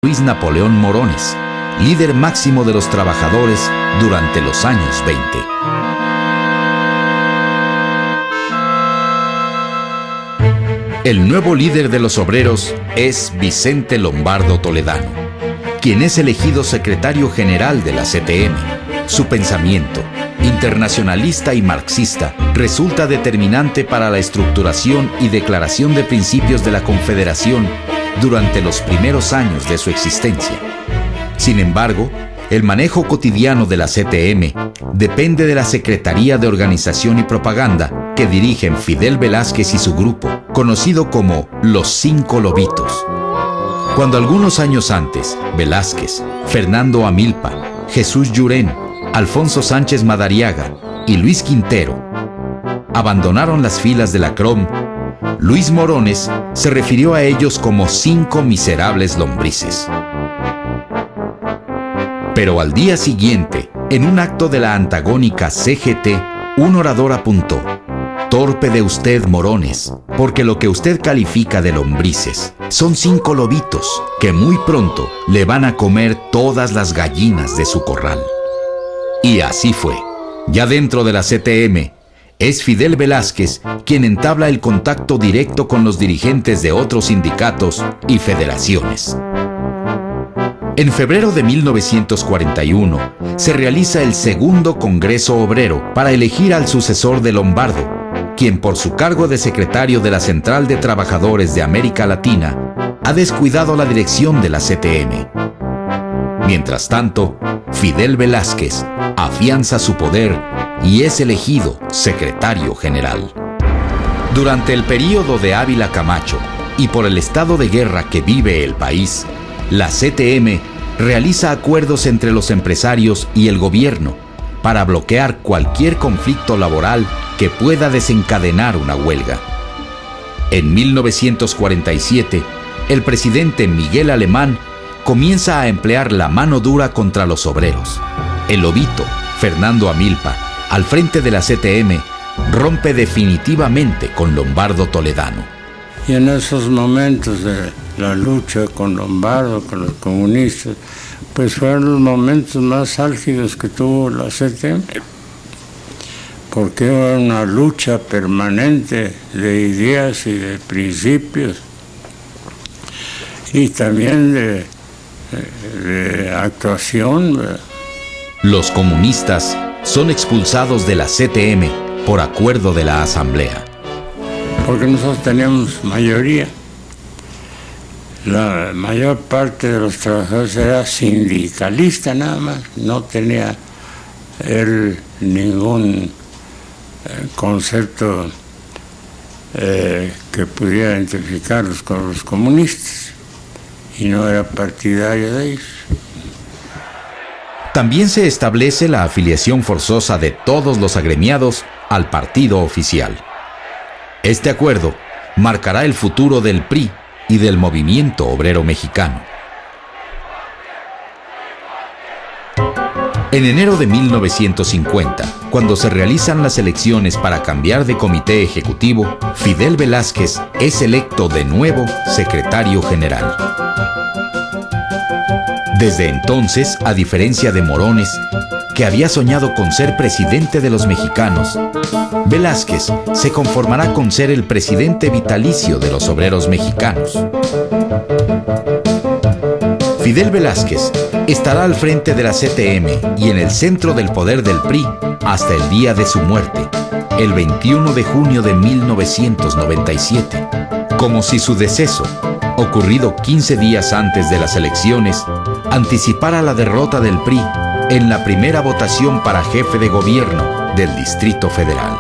Luis Napoleón Morones, líder máximo de los trabajadores durante los años 20. El nuevo líder de los obreros es Vicente Lombardo Toledano, quien es elegido secretario general de la CTM. Su pensamiento, internacionalista y marxista, resulta determinante para la estructuración y declaración de principios de la Confederación durante los primeros años de su existencia. Sin embargo, el manejo cotidiano de la CTM depende de la Secretaría de Organización y Propaganda que dirigen Fidel Velázquez y su grupo, conocido como Los Cinco Lobitos. Cuando algunos años antes, Velázquez, Fernando Amilpa, Jesús Llurén, Alfonso Sánchez Madariaga y Luis Quintero abandonaron las filas de la CROM, Luis Morones se refirió a ellos como 5 miserables lombrices. Pero al día siguiente, en un acto de la antagónica CGT, un orador apuntó: «Torpe de usted, Morones, porque lo que usted califica de lombrices son 5 lobitos que muy pronto le van a comer todas las gallinas de su corral». Y así fue. Ya dentro de la CTM, es Fidel Velázquez quien entabla el contacto directo con los dirigentes de otros sindicatos y federaciones. En febrero de 1941 se realiza el segundo Congreso Obrero para elegir al sucesor de Lombardo, quien por su cargo de secretario de la Central de Trabajadores de América Latina ha descuidado la dirección de la CTM. Mientras tanto, Fidel Velázquez afianza su poder y es elegido secretario general. Durante el período de Ávila Camacho y por el estado de guerra que vive el país, la CTM realiza acuerdos entre los empresarios y el gobierno para bloquear cualquier conflicto laboral que pueda desencadenar una huelga. En 1947, el presidente Miguel Alemán comienza a emplear la mano dura contra los obreros. El lobito, Fernando Amilpa, al frente de la CTM, rompe definitivamente con Lombardo Toledano. Y en esos momentos de la lucha con Lombardo, con los comunistas, pues fueron los momentos más álgidos que tuvo la CTM, porque era una lucha permanente de ideas y de principios, y también de actuación. Los comunistas son expulsados de la CTM por acuerdo de la Asamblea. Porque nosotros teníamos mayoría. La mayor parte de los trabajadores era sindicalista nada más, no tenía él ningún concepto que pudiera identificarlos con los comunistas, y no era partidario de ellos. También se establece la afiliación forzosa de todos los agremiados al partido oficial. Este acuerdo marcará el futuro del PRI y del movimiento obrero mexicano. En enero de 1950, cuando se realizan las elecciones para cambiar de comité ejecutivo, Fidel Velázquez es electo de nuevo secretario general. Desde entonces, a diferencia de Morones, que había soñado con ser presidente de los mexicanos, Velázquez se conformará con ser el presidente vitalicio de los obreros mexicanos. Fidel Velázquez estará al frente de la CTM y en el centro del poder del PRI hasta el día de su muerte, el 21 de junio de 1997, como si su deceso, ocurrido 15 días antes de las elecciones, anticipara la derrota del PRI en la primera votación para jefe de gobierno del Distrito Federal.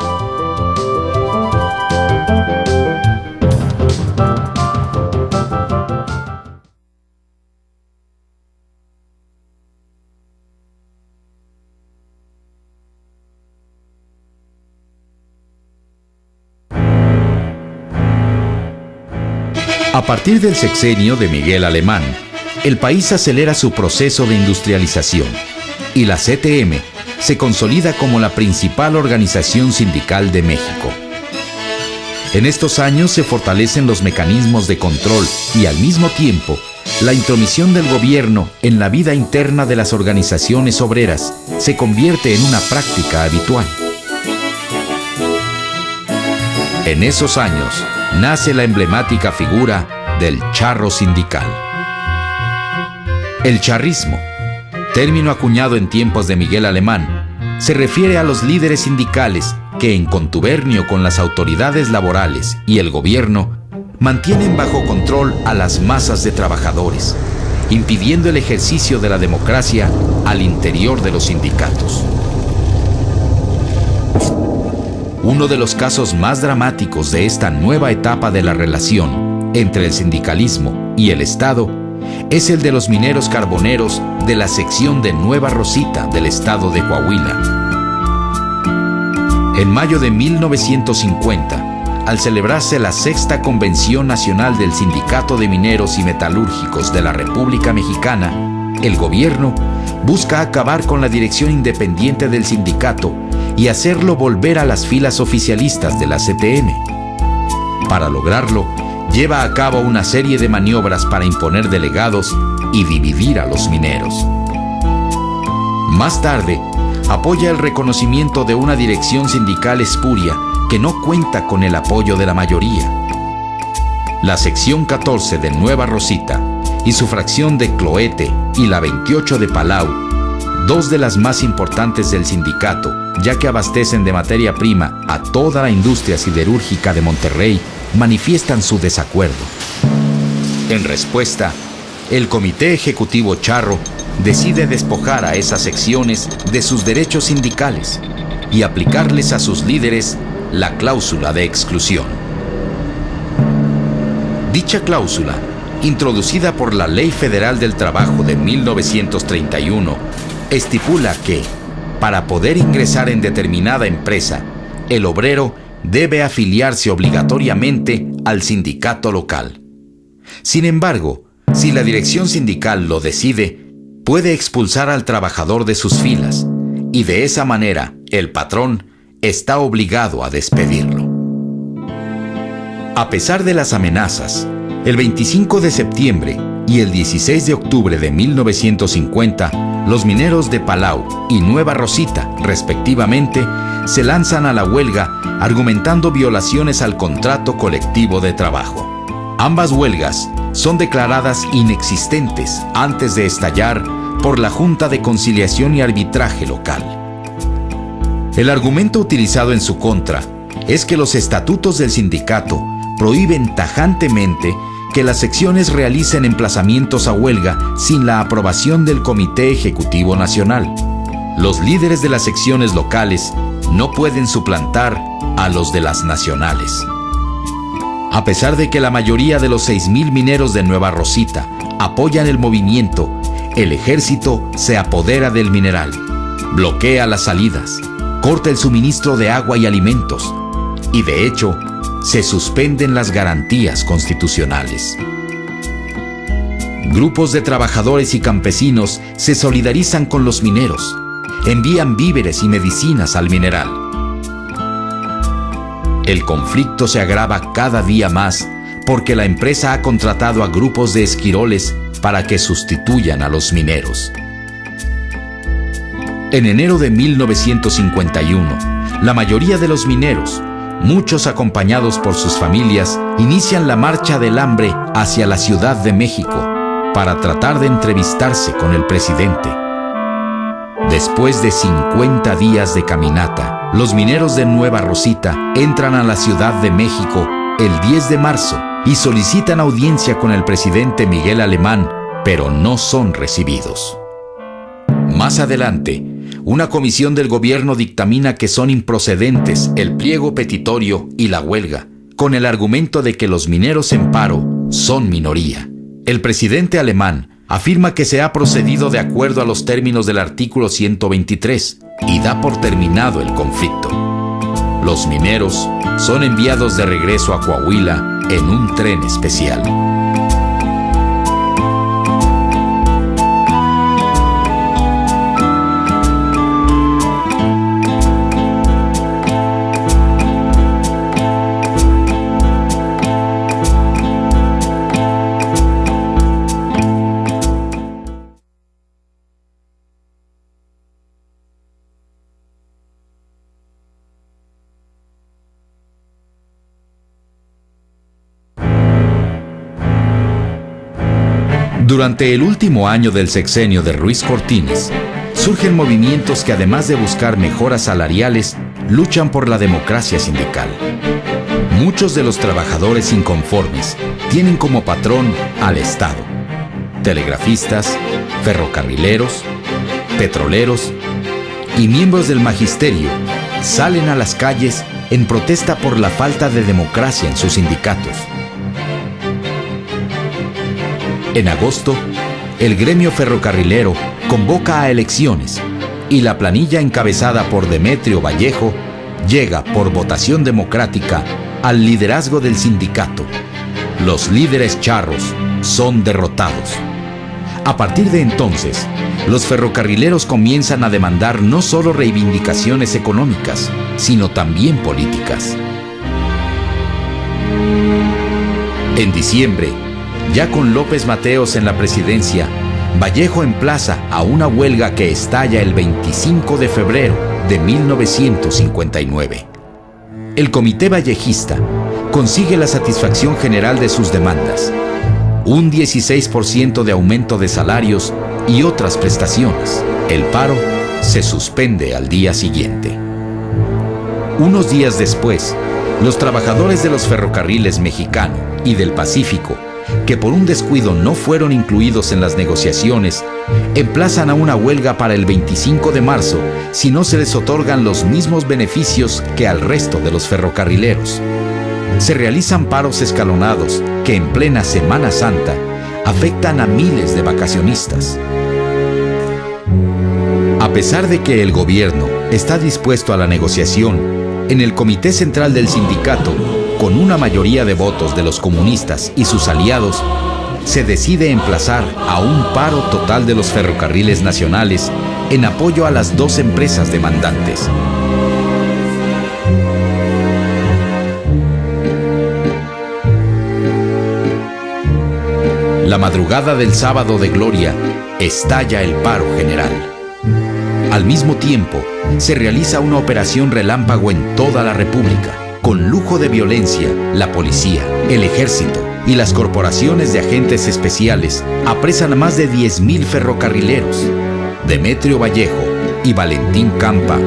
A partir del sexenio de Miguel Alemán, el país acelera su proceso de industrialización y la CTM se consolida como la principal organización sindical de México. En estos años se fortalecen los mecanismos de control y al mismo tiempo la intromisión del gobierno en la vida interna de las organizaciones obreras se convierte en una práctica habitual. En esos años nace la emblemática figura del charro sindical. El charrismo, término acuñado en tiempos de Miguel Alemán, se refiere a los líderes sindicales que, en contubernio con las autoridades laborales y el gobierno, mantienen bajo control a las masas de trabajadores, impidiendo el ejercicio de la democracia al interior de los sindicatos. Uno de los casos más dramáticos de esta nueva etapa de la relación entre el sindicalismo y el Estado es el de los mineros carboneros de la sección de Nueva Rosita del estado de Coahuila. En mayo de 1950, al celebrarse la Sexta Convención Nacional del Sindicato de Mineros y Metalúrgicos de la República Mexicana, el gobierno busca acabar con la dirección independiente del sindicato y hacerlo volver a las filas oficialistas de la CTM. Para lograrlo, lleva a cabo una serie de maniobras para imponer delegados y dividir a los mineros. Más tarde, apoya el reconocimiento de una dirección sindical espuria que no cuenta con el apoyo de la mayoría. La sección 14 de Nueva Rosita y su fracción de Cloete y la 28 de Palau, dos de las más importantes del sindicato, ya que abastecen de materia prima a toda la industria siderúrgica de Monterrey, manifiestan su desacuerdo. En respuesta, el Comité Ejecutivo Charro decide despojar a esas secciones de sus derechos sindicales y aplicarles a sus líderes la cláusula de exclusión. Dicha cláusula, introducida por la Ley Federal del Trabajo de 1931, estipula que, para poder ingresar en determinada empresa, el obrero debe afiliarse obligatoriamente al sindicato local. Sin embargo, si la dirección sindical lo decide, puede expulsar al trabajador de sus filas, y de esa manera el patrón está obligado a despedirlo. A pesar de las amenazas, el 25 de septiembre y el 16 de octubre de 1950, los mineros de Palau y Nueva Rosita, respectivamente, se lanzan a la huelga argumentando violaciones al contrato colectivo de trabajo. Ambas huelgas son declaradas inexistentes antes de estallar por la Junta de Conciliación y Arbitraje local. El argumento utilizado en su contra es que los estatutos del sindicato prohíben tajantemente que las secciones realicen emplazamientos a huelga sin la aprobación del Comité Ejecutivo Nacional. Los líderes de las secciones locales no pueden suplantar a los de las nacionales. A pesar de que la mayoría de los 6,000 mineros de Nueva Rosita apoyan el movimiento, el ejército se apodera del mineral, bloquea las salidas, corta el suministro de agua y alimentos, y de hecho, se suspenden las garantías constitucionales. Grupos de trabajadores y campesinos se solidarizan con los mineros, envían víveres y medicinas al mineral. El conflicto se agrava cada día más porque la empresa ha contratado a grupos de esquiroles para que sustituyan a los mineros. En enero de 1951, la mayoría de los mineros, muchos acompañados por sus familias, inician la marcha del hambre hacia la Ciudad de México para tratar de entrevistarse con el presidente. Después de 50 días de caminata, los mineros de Nueva Rosita entran a la Ciudad de México el 10 de marzo y solicitan audiencia con el presidente Miguel Alemán, pero no son recibidos. Más adelante, una comisión del gobierno dictamina que son improcedentes el pliego petitorio y la huelga, con el argumento de que los mineros en paro son minoría. El presidente alemán afirma que se ha procedido de acuerdo a los términos del artículo 123 y da por terminado el conflicto. Los mineros son enviados de regreso a Coahuila en un tren especial. Durante el último año del sexenio de Ruiz Cortines, surgen movimientos que, además de buscar mejoras salariales, luchan por la democracia sindical. Muchos de los trabajadores inconformes tienen como patrón al Estado. Telegrafistas, ferrocarrileros, petroleros y miembros del magisterio salen a las calles en protesta por la falta de democracia en sus sindicatos. En agosto, el gremio ferrocarrilero convoca a elecciones y la planilla encabezada por Demetrio Vallejo llega por votación democrática al liderazgo del sindicato. Los líderes charros son derrotados. A partir de entonces, los ferrocarrileros comienzan a demandar no solo reivindicaciones económicas, sino también políticas. En diciembre, ya con López Mateos en la presidencia, Vallejo emplaza a una huelga que estalla el 25 de febrero de 1959. El comité vallejista consigue la satisfacción general de sus demandas, un 16% de aumento de salarios y otras prestaciones. El paro se suspende al día siguiente. Unos días después, los trabajadores de los ferrocarriles Mexicano y del Pacífico, que por un descuido no fueron incluidos en las negociaciones, emplazan a una huelga para el 25 de marzo si no se les otorgan los mismos beneficios que al resto de los ferrocarrileros. Se realizan paros escalonados que en plena Semana Santa afectan a miles de vacacionistas. A pesar de que el gobierno está dispuesto a la negociación, en el Comité Central del Sindicato, con una mayoría de votos de los comunistas y sus aliados, se decide emplazar a un paro total de los ferrocarriles nacionales en apoyo a las dos empresas demandantes. La madrugada del sábado de gloria, estalla el paro general. Al mismo tiempo, se realiza una operación relámpago en toda la República. Con lujo de violencia, la policía, el ejército y las corporaciones de agentes especiales apresan a más de 10,000 ferrocarrileros. Demetrio Vallejo y Valentín Campa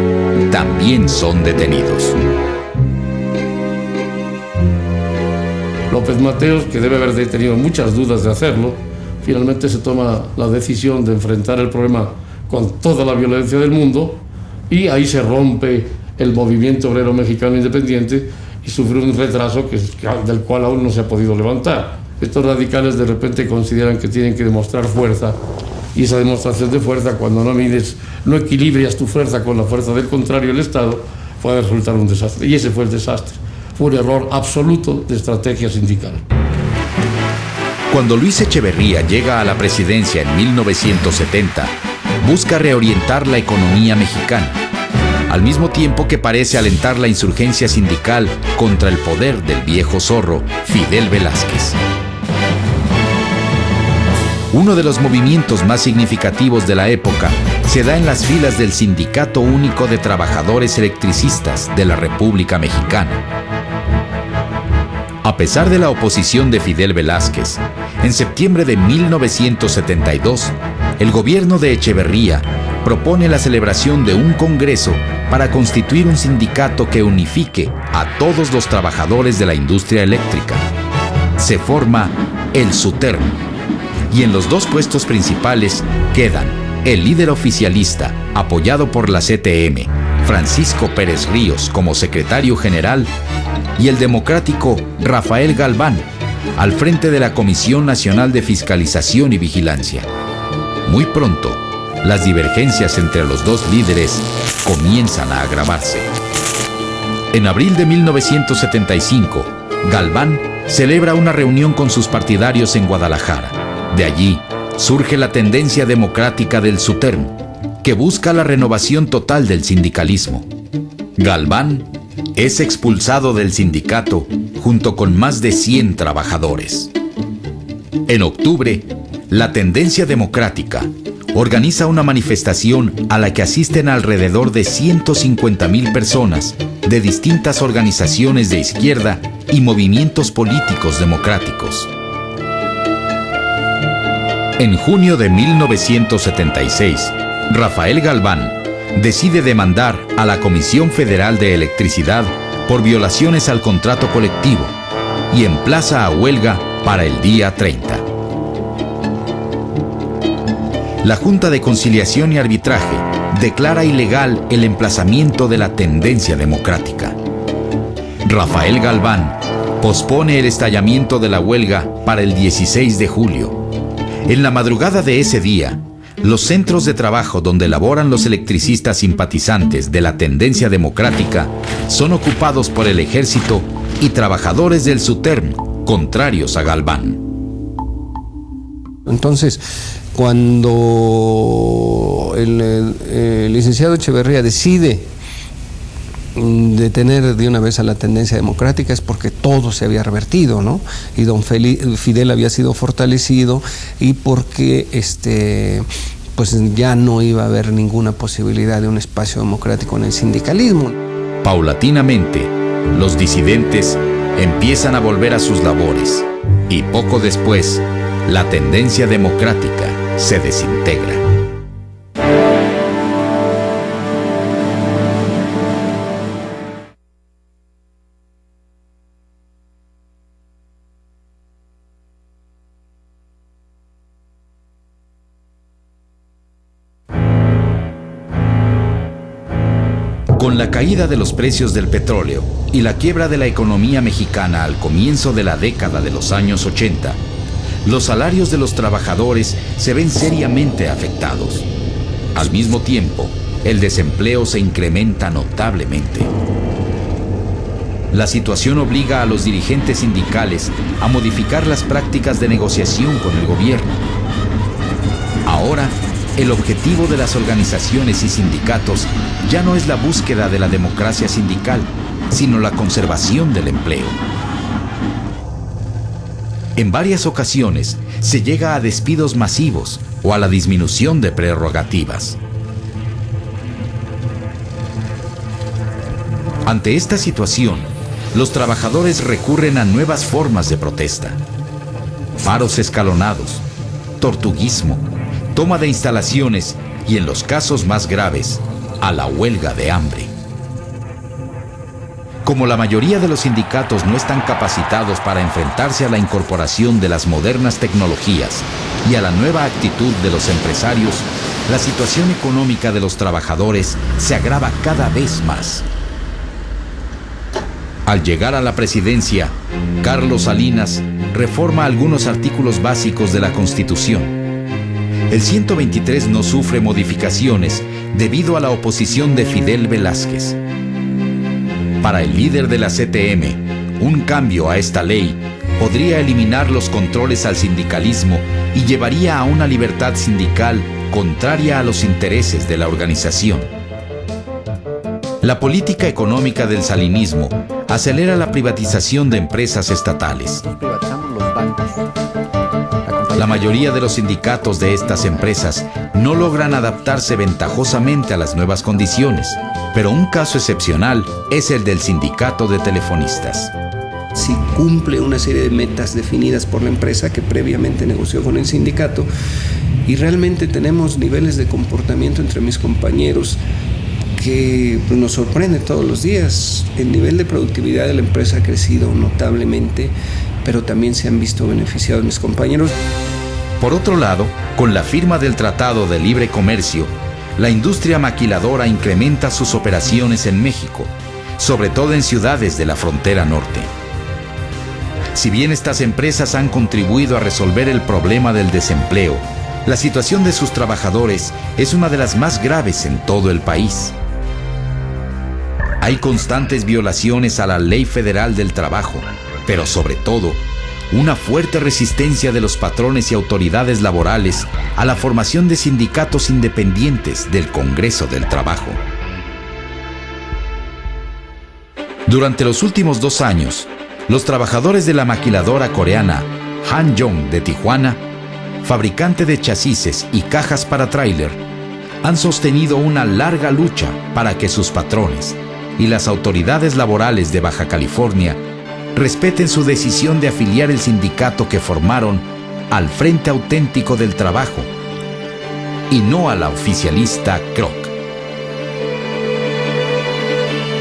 también son detenidos. López Mateos, que debe haber tenido muchas dudas de hacerlo, finalmente se toma la decisión de enfrentar el problema con toda la violencia del mundo, y ahí se rompe el movimiento obrero mexicano independiente y sufre un retraso del cual aún no se ha podido levantar. Estos radicales de repente consideran que tienen que demostrar fuerza, y esa demostración de fuerza, cuando no equilibras tu fuerza con la fuerza del contrario, el Estado, puede resultar un desastre. Y ese fue el desastre. Fue un error absoluto de estrategia sindical. Cuando Luis Echeverría llega a la presidencia en 1970, busca reorientar la economía mexicana, al mismo tiempo que parece alentar la insurgencia sindical contra el poder del viejo zorro, Fidel Velázquez. Uno de los movimientos más significativos de la época se da en las filas del Sindicato Único de Trabajadores Electricistas de la República Mexicana. A pesar de la oposición de Fidel Velázquez, en septiembre de 1972, el gobierno de Echeverría propone la celebración de un congreso para constituir un sindicato que unifique a todos los trabajadores de la industria eléctrica. Se forma el SUTERM, y en los dos puestos principales quedan el líder oficialista, apoyado por la CTM, Francisco Pérez Ríos como secretario general, y el democrático Rafael Galván, al frente de la Comisión Nacional de Fiscalización y Vigilancia. Muy pronto, las divergencias entre los dos líderes comienzan a agravarse. En abril de 1975, Galván celebra una reunión con sus partidarios en Guadalajara. De allí surge la tendencia democrática del SUTERM, que busca la renovación total del sindicalismo. Galván es expulsado del sindicato junto con más de 100 trabajadores. En octubre, la tendencia democrática organiza una manifestación a la que asisten alrededor de 150,000 personas de distintas organizaciones de izquierda y movimientos políticos democráticos. En junio de 1976, Rafael Galván decide demandar a la Comisión Federal de Electricidad por violaciones al contrato colectivo y emplaza a huelga para el día 30. La Junta de Conciliación y Arbitraje declara ilegal el emplazamiento de la tendencia democrática. Rafael Galván pospone el estallamiento de la huelga para el 16 de julio. En la madrugada de ese día, los centros de trabajo donde laboran los electricistas simpatizantes de la tendencia democrática son ocupados por el ejército y trabajadores del SUTERM, contrarios a Galván. Entonces, cuando el licenciado Echeverría decide detener de una vez a la tendencia democrática, es porque todo se había revertido, ¿no? Y don Fidel había sido fortalecido, y porque pues ya no iba a haber ninguna posibilidad de un espacio democrático en el sindicalismo. Paulatinamente, los disidentes empiezan a volver a sus labores, y poco después, la tendencia democrática se desintegra. Con la caída de los precios del petróleo y la quiebra de la economía mexicana al comienzo de la década de los años 80, los salarios de los trabajadores se ven seriamente afectados. Al mismo tiempo, el desempleo se incrementa notablemente. La situación obliga a los dirigentes sindicales a modificar las prácticas de negociación con el gobierno. Ahora, el objetivo de las organizaciones y sindicatos ya no es la búsqueda de la democracia sindical, sino la conservación del empleo. En varias ocasiones se llega a despidos masivos o a la disminución de prerrogativas. Ante esta situación, los trabajadores recurren a nuevas formas de protesta: paros escalonados, tortuguismo, toma de instalaciones y, en los casos más graves, a la huelga de hambre. Como la mayoría de los sindicatos no están capacitados para enfrentarse a la incorporación de las modernas tecnologías y a la nueva actitud de los empresarios, la situación económica de los trabajadores se agrava cada vez más. Al llegar a la presidencia, Carlos Salinas reforma algunos artículos básicos de la Constitución. El 123 no sufre modificaciones debido a la oposición de Fidel Velázquez. Para el líder de la CTM, un cambio a esta ley podría eliminar los controles al sindicalismo y llevaría a una libertad sindical contraria a los intereses de la organización. La política económica del salinismo acelera la privatización de empresas estatales. La mayoría de los sindicatos de estas empresas no logran adaptarse ventajosamente a las nuevas condiciones, pero un caso excepcional es el del sindicato de telefonistas. Si cumple una serie de metas definidas por la empresa que previamente negoció con el sindicato, y realmente tenemos niveles de comportamiento entre mis compañeros que nos sorprende todos los días. El nivel de productividad de la empresa ha crecido notablemente, pero también se han visto beneficiados mis compañeros. Por otro lado, con la firma del Tratado de Libre Comercio, la industria maquiladora incrementa sus operaciones en México, sobre todo en ciudades de la frontera norte. Si bien estas empresas han contribuido a resolver el problema del desempleo, la situación de sus trabajadores es una de las más graves en todo el país. Hay constantes violaciones a la Ley Federal del Trabajo, pero sobre todo, una fuerte resistencia de los patrones y autoridades laborales a la formación de sindicatos independientes del Congreso del Trabajo. Durante los últimos 2 años, los trabajadores de la maquiladora coreana Han-Yong de Tijuana, fabricante de chasis y cajas para tráiler, han sostenido una larga lucha para que sus patrones y las autoridades laborales de Baja California respeten su decisión de afiliar el sindicato que formaron al Frente Auténtico del Trabajo y no a la oficialista CROC.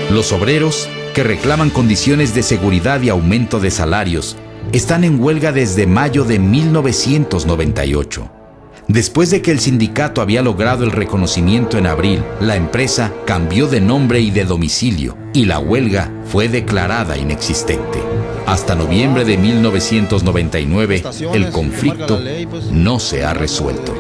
Los obreros, que reclaman condiciones de seguridad y aumento de salarios, están en huelga desde mayo de 1998. Después de que el sindicato había logrado el reconocimiento en abril, la empresa cambió de nombre y de domicilio, y la huelga fue declarada inexistente. Hasta noviembre de 1999, el conflicto no se ha resuelto.